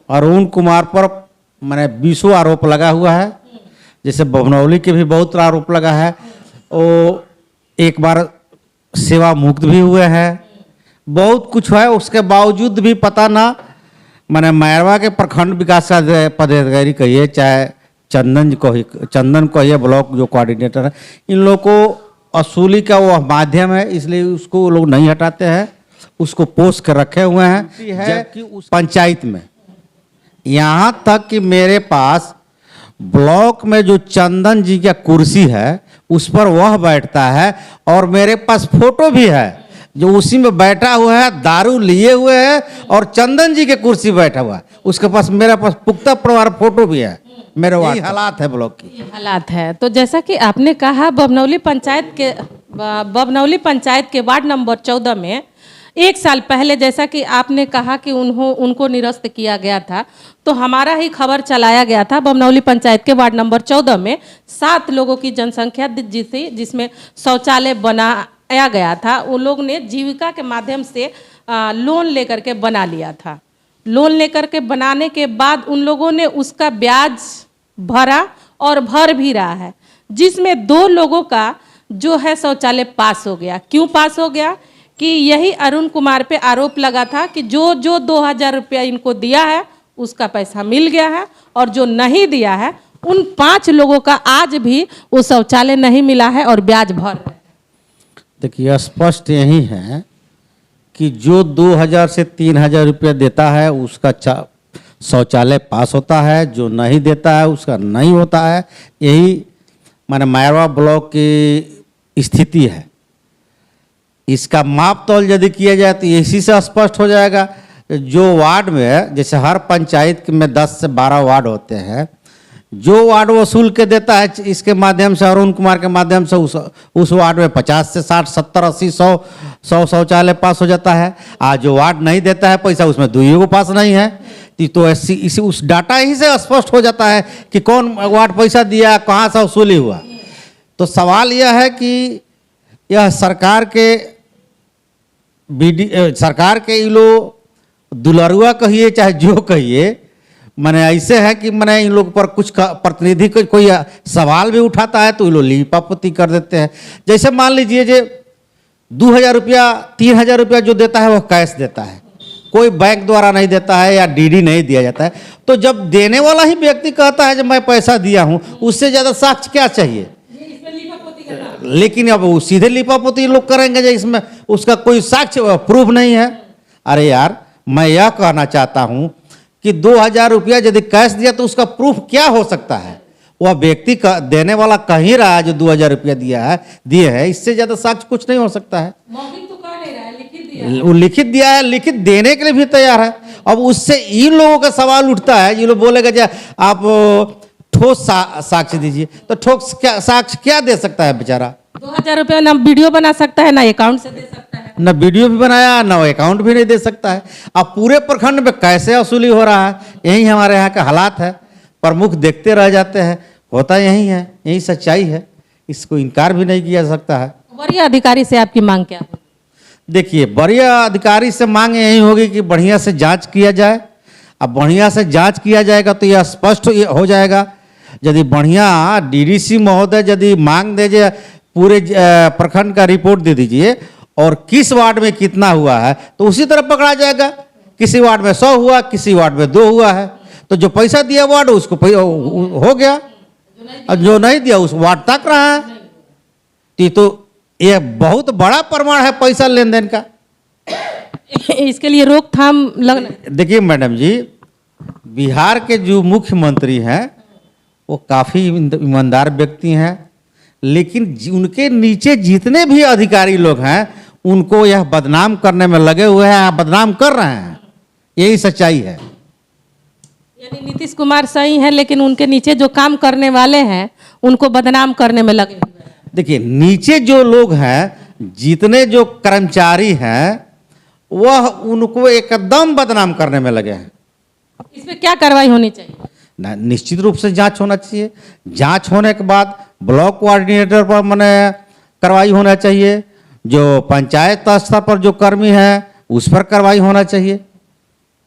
अरुण कुमार पर मैंने 20 आरोप लगा हुआ है। जैसे बभनौली के भी बहुत आरोप लगा है। वो एक बार सेवा मुक्त भी हुए हैं, बहुत कुछ है। उसके बावजूद भी पता ना, मैंने मैरवा के प्रखंड विकास का पदाधिकारी कहिए, चाहे चंदन कहिए ब्लॉक जो कोऑर्डिनेटर है, इन लोगों को वसूली का वो माध्यम है, इसलिए उसको लोग नहीं हटाते हैं, उसको पोष कर रखे हुए हैं। जबकि उस पंचायत में यहाँ तक कि मेरे पास ब्लॉक में जो चंदन जी का कुर्सी है उस पर वह बैठता है, और मेरे पास फोटो भी है जो उसी में बैठा हुआ है, दारू लिए हुए है और चंदन जी के कुर्सी बैठा हुआ है। उसके पास मेरे पास पुख्ता प्रमाण फोटो भी है। मेरे यही हालात है ब्लॉक की, हालात है। तो जैसा कि आपने कहा बभनौली पंचायत के वार्ड नंबर 14 में 1 साल पहले, जैसा कि आपने कहा कि उनको निरस्त किया गया था, तो हमारा ही खबर चलाया गया था। बभनौली पंचायत के वार्ड नंबर 14 में 7 लोगों की जनसंख्या जिसमें शौचालय बनाया गया था। उन लोग ने जीविका के माध्यम से लोन लेकर के बना लिया था। लोन लेकर के बनाने के बाद उन लोगों ने उसका ब्याज भरा और भर भी रहा है, जिसमें 2 लोगों का जो है शौचालय पास हो गया। क्यों पास हो गया? कि यही अरुण कुमार पे आरोप लगा था कि जो 2000 रुपया इनको दिया है उसका पैसा मिल गया है, और जो नहीं दिया है उन 5 लोगों का आज भी वो शौचालय नहीं मिला है और ब्याज भर रहे हैं। देखिए स्पष्ट यही है कि जो 2000 से 3000 रुपया देता है उसका शौचालय पास होता है, जो नहीं देता है उसका नहीं होता है। यही माने मैरवा ब्लॉक की स्थिति है। इसका माप तौल यदि किया जाए तो इसी से स्पष्ट हो जाएगा। जो वार्ड में, जैसे हर पंचायत में 10 से 12 वार्ड होते हैं, जो वार्ड वसूल के देता है इसके माध्यम से, अरुण कुमार के माध्यम से उस वार्ड में 50 से 60 70 80 100 शौचालय पास हो जाता है। आज जो वार्ड नहीं देता है पैसा, उसमें 2 को पास नहीं है। तो इसी उस डाटा ही से स्पष्ट हो जाता है कि कौन वार्ड पैसा दिया, कहाँ से वसूली हुआ। तो सवाल यह है कि यह सरकार के ये लोग दुलरुआ कहिए चाहे जो कहिए, माने ऐसे है कि माने इन लोग पर कुछ प्रतिनिधि कोई सवाल भी उठाता है तो ये लोग लीपापोती कर देते हैं। जैसे मान लीजिए जे 2000 रुपया 3000 रुपया जो देता है वह कैश देता है, कोई बैंक द्वारा नहीं देता है या डीडी नहीं दिया जाता है। तो जब देने वाला ही व्यक्ति कहता है जब मैं पैसा दिया हूँ, उससे ज़्यादा साक्ष्य क्या चाहिए? लेकिन अब वो सीधे लिपापोती लोग करेंगे, इसमें उसका कोई साक्ष्य प्रूफ नहीं है। अरे यार, मैं यह कहना चाहता हूं कि 2000 रुपया यदि कैश दिया तो उसका प्रूफ क्या हो सकता है? वह व्यक्ति का देने वाला कहीं रहा है जो 2000 रुपया दिए है, इससे ज्यादा साक्ष्य कुछ नहीं हो सकता है। मौखिक तो कह नहीं रहा है, लिखित दिया है। वो लिखित दिया है, लिखित देने के लिए भी तैयार है। अब उससे इन लोगों का सवाल उठता है, ये लोग बोलेगा जो आप ठोस साक्ष्य दीजिए, तो ठोस साक्ष्य क्या दे सकता है बेचारा? 2000 रुपया ना वीडियो बना सकता है, ना अकाउंट से दे सकता है, ना वीडियो भी बनाया, ना अकाउंट भी नहीं दे सकता है। अब पूरे प्रखंड में कैसे वसूली हो रहा है? यही हमारे यहाँ का हालात है। प्रमुख देखते रह जाते हैं, होता यही है, यही सच्चाई है, इसको इनकार भी नहीं किया जा सकता है। वरीय अधिकारी से आपकी मांग क्या है? देखिए, वरीय अधिकारी से मांग यही होगी कि बढ़िया से जांच किया जाए। अब बढ़िया से जांच किया जाएगा तो यह स्पष्ट हो जाएगा। यदि बढ़िया डीडीसी महोदय यदि मांग दे जाए, पूरे प्रखंड का रिपोर्ट दे दीजिए और किस वार्ड में कितना हुआ है, तो उसी तरह पकड़ा जाएगा। किसी वार्ड में 100 हुआ, किसी वार्ड में 2 हुआ है, तो जो पैसा दिया वार्ड उसको हो गया, और जो नहीं दिया उस वार्ड तक रहा है। तो ये बहुत बड़ा प्रमाण है पैसा लेन देन का। इसके लिए रोकथाम लगना। देखिए मैडम जी, बिहार के जो मुख्यमंत्री हैं वो काफ़ी ईमानदार व्यक्ति हैं, लेकिन उनके नीचे जितने भी अधिकारी लोग हैं उनको यह बदनाम करने में लगे हुए हैं, बदनाम कर रहे हैं। यही सच्चाई है। यानी नीतीश कुमार सही है, लेकिन उनके नीचे जो काम करने वाले हैं उनको बदनाम करने में लगे हुए हैं। देखिए, नीचे जो लोग हैं, जितने जो कर्मचारी हैं, वह उनको एकदम बदनाम करने में लगे हैं। इस पे क्या कार्रवाई होनी चाहिए? निश्चित रूप से जांच होना चाहिए। जांच होने के बाद ब्लॉक कोऑर्डिनेटर पर माने कार्रवाई होना चाहिए। जो पंचायत स्तर पर जो कर्मी है उस पर कार्रवाई होना चाहिए।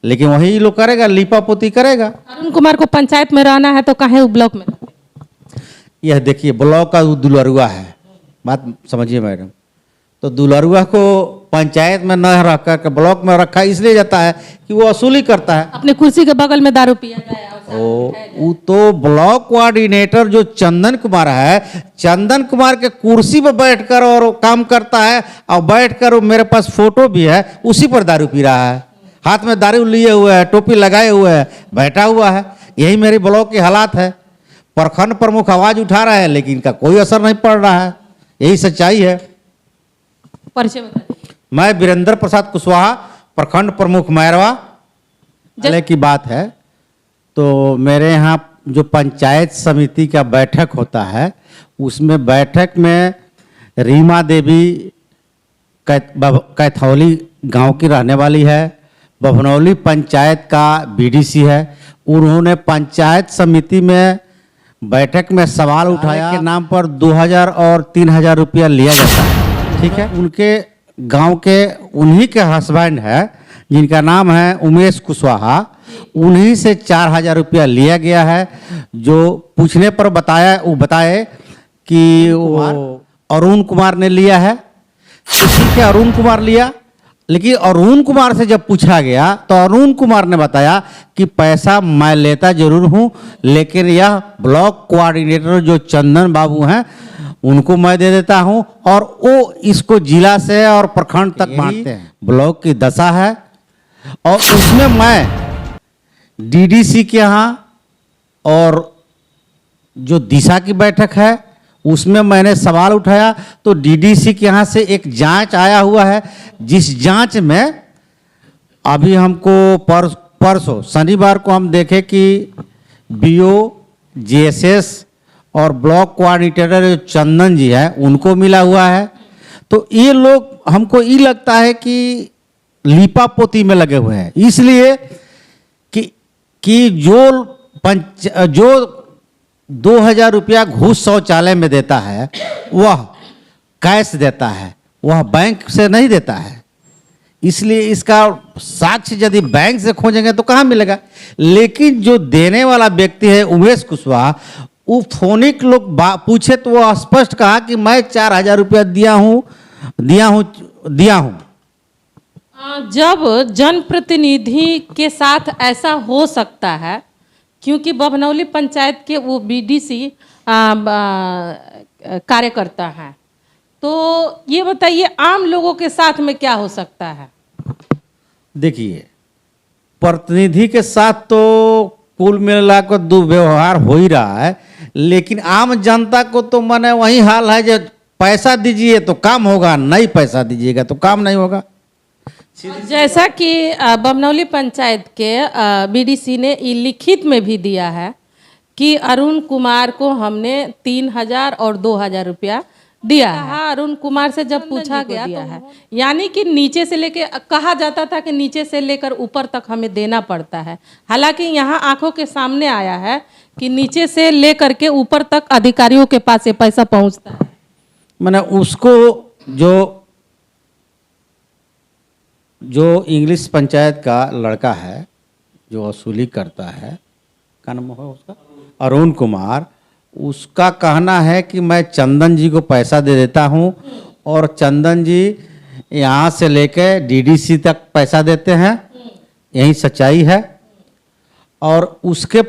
लेकिन वही लोग करेगा, लीपा पोती करेगा। अरुण कुमार को पंचायत में रहना है तो काहे वो ब्लॉक में? यह देखिए ब्लॉक का दुलरुआ है, बात समझिए मैडम। तो दुलरुआ को पंचायत में न रख कर ब्लॉक में रखा इसलिए जाता है कि वो वसूली करता है। अपने कुर्सी के बगल में दारू पिया जाए और साथ ओ में वो तो ब्लॉक कोऑर्डिनेटर जो चंदन कुमार है, चंदन कुमार के कुर्सी पर बैठकर और काम करता है, और बैठकर वो मेरे पास फोटो भी है, उसी पर दारू पी रहा है, हाथ में दारू लिए हुए है, टोपी लगाए हुए है, बैठा हुआ है। यही मेरी ब्लॉक की हालात है। प्रखंड प्रमुख आवाज उठा रहा है लेकिन इनका कोई असर नहीं पड़ रहा है, यही सच्चाई है। परिचय बता दीजिए। मैं वीरेंद्र प्रसाद कुशवाहा, प्रखंड प्रमुख मैरवा। जिले की बात है तो मेरे यहाँ जो पंचायत समिति का बैठक होता है, उसमें बैठक में रीमा देवी कैथौली गांव की रहने वाली है, बभनौली पंचायत का बीडीसी है। उन्होंने पंचायत समिति में बैठक में सवाल उठाया के नाम पर 2000 और 3000 रुपया लिया जाता है, ठीक है। उनके गांव के उन्हीं के हस्बैंड है जिनका नाम है उमेश कुशवाहा, उन्हीं से 4000 रुपया लिया गया है। जो पूछने पर बताए कि वो अरुण कुमार ने लिया है। ठीक है, अरुण कुमार लिया, लेकिन अरुण कुमार से जब पूछा गया तो अरुण कुमार ने बताया कि पैसा मैं लेता जरूर हूं, लेकिन यह ब्लॉक कोऑर्डिनेटर जो चंदन बाबू हैं उनको मैं दे देता हूं, और वो इसको जिला से और प्रखंड तक बांटते हैं। ब्लॉक की दशा है। और उसमें मैं डीडीसी के यहाँ और जो दिशा की बैठक है उसमें मैंने सवाल उठाया, तो डीडीसी के यहाँ से एक जांच आया हुआ है, जिस जांच में अभी हमको परसों शनिवार को हम देखे कि बीओ, जीएसएस और ब्लॉक कोऑर्डिनेटर जो चंदन जी है उनको मिला हुआ है। तो ये लोग हमको ये लगता है कि लीपा पोती में लगे हुए हैं, इसलिए कि जो 2000 रुपया घूस शौचालय में देता है वह कैश देता है, वह बैंक से नहीं देता है। इसलिए इसका साक्ष्य यदि बैंक से खोजेंगे तो कहाँ मिलेगा। लेकिन जो देने वाला व्यक्ति है उमेश कुशवाहा, वो फोनिक लोग पूछे तो वो स्पष्ट कहा कि मैं 4000 रुपया दिया हूँ। जब जनप्रतिनिधि के साथ ऐसा हो सकता है, क्योंकि बभनौली पंचायत के वो बीडीसी कार्यकर्ता हैं, तो ये बताइए आम लोगों के साथ में क्या हो सकता है? देखिए, प्रतिनिधि के साथ तो कुल मिलाकर दुर्व्यवहार हो ही रहा है, लेकिन आम जनता को तो माने वही हाल है, जो पैसा दीजिए तो काम होगा, नहीं पैसा दीजिएगा तो काम नहीं होगा। जैसा कि बभनौली पंचायत के बीडीसी ने लिखित में भी दिया है कि अरुण कुमार को हमने 3000 और 2000 रुपया दिया है। अरुण कुमार से जब पूछा गया तो है, यानी कि नीचे से लेके कहा जाता था कि नीचे से लेकर ऊपर तक हमें देना पड़ता है। हालांकि यहाँ आंखों के सामने आया है कि नीचे से लेकर के ऊपर तक अधिकारियों के पास ये पैसा पहुँचता है। मैंने उसको जो इंग्लिश पंचायत का लड़का है जो वसूली करता है, क्या नाम है उसका, अरुण कुमार, उसका कहना है कि मैं चंदन जी को पैसा दे देता हूं और चंदन जी यहाँ से लेके डीडीसी तक पैसा देते हैं, यही सच्चाई है। और उसके